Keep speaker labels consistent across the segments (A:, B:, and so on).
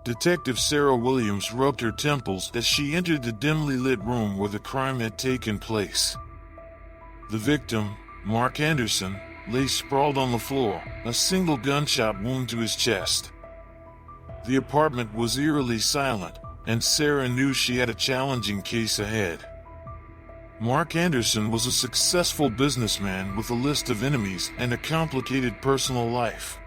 A: Detective Sarah Williams rubbed her temples as she entered the dimly lit room where the crime had taken place. The victim, Mark Anderson, lay sprawled on the floor, a single gunshot wound to his chest. The apartment was eerily silent, and Sarah knew she had a challenging case ahead. Mark Anderson was a successful businessman with a list of enemies and a complicated personal life.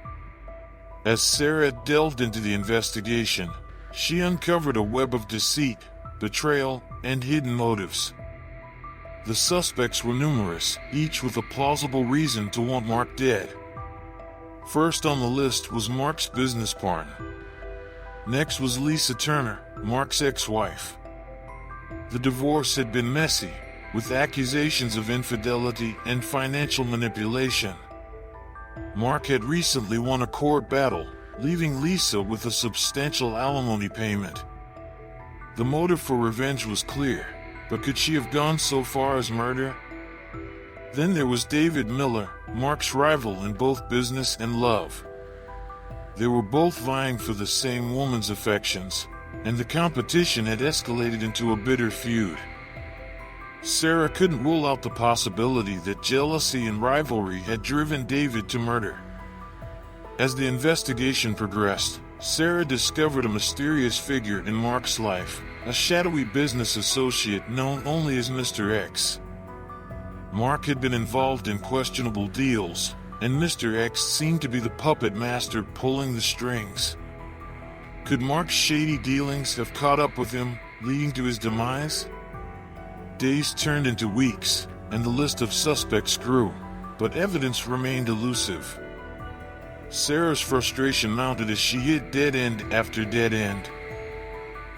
A: As Sarah delved into the investigation, she uncovered a web of deceit, betrayal, and hidden motives. The suspects were numerous, each with a plausible reason to want Mark dead. First on the list was Mark's business partner. Next was Lisa Turner, Mark's ex-wife. The divorce had been messy, with accusations of infidelity and financial manipulation. Mark had recently won a court battle, leaving Lisa with a substantial alimony payment. The motive for revenge was clear, but could she have gone so far as murder? Then there was David Miller, Mark's rival in both business and love. They were both vying for the same woman's affections, and the competition had escalated into a bitter feud. Sarah couldn't rule out the possibility that jealousy and rivalry had driven David to murder. As the investigation progressed, Sarah discovered a mysterious figure in Mark's life, a shadowy business associate known only as Mr. X. Mark had been involved in questionable deals, and Mr. X seemed to be the puppet master pulling the strings. Could Mark's shady dealings have caught up with him, leading to his demise? Days turned into weeks, and the list of suspects grew, but evidence remained elusive. Sarah's frustration mounted as she hit dead end after dead end.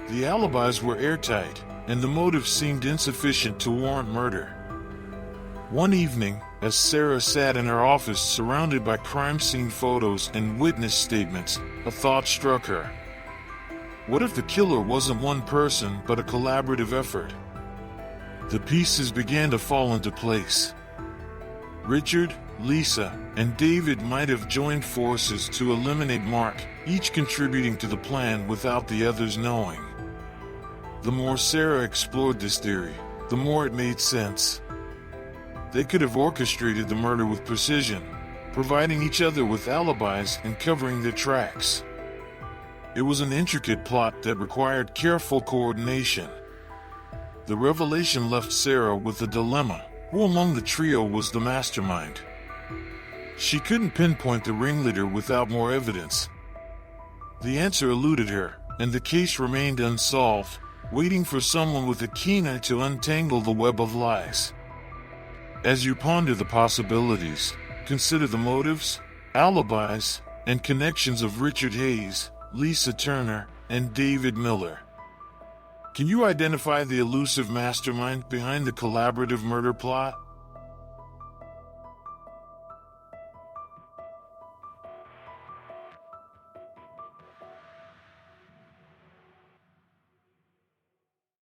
A: The alibis were airtight, and the motive seemed insufficient to warrant murder. One evening, as Sarah sat in her office surrounded by crime scene photos and witness statements, a thought struck her. What if the killer wasn't one person but a collaborative effort? The pieces began to fall into place. Richard, Lisa, and David might have joined forces to eliminate Mark, each contributing to the plan without the others knowing. The more Sarah explored this theory, the more it made sense. They could have orchestrated the murder with precision, providing each other with alibis and covering their tracks. It was an intricate plot that required careful coordination. The revelation left Sarah with a dilemma: who among the trio was the mastermind? She couldn't pinpoint the ringleader without more evidence. The answer eluded her, and the case remained unsolved, waiting for someone with a keen eye to untangle the web of lies. As you ponder the possibilities, consider the motives, alibis, and connections of Richard Hayes, Lisa Turner, and David Miller. Can you identify the elusive mastermind behind the collaborative murder plot?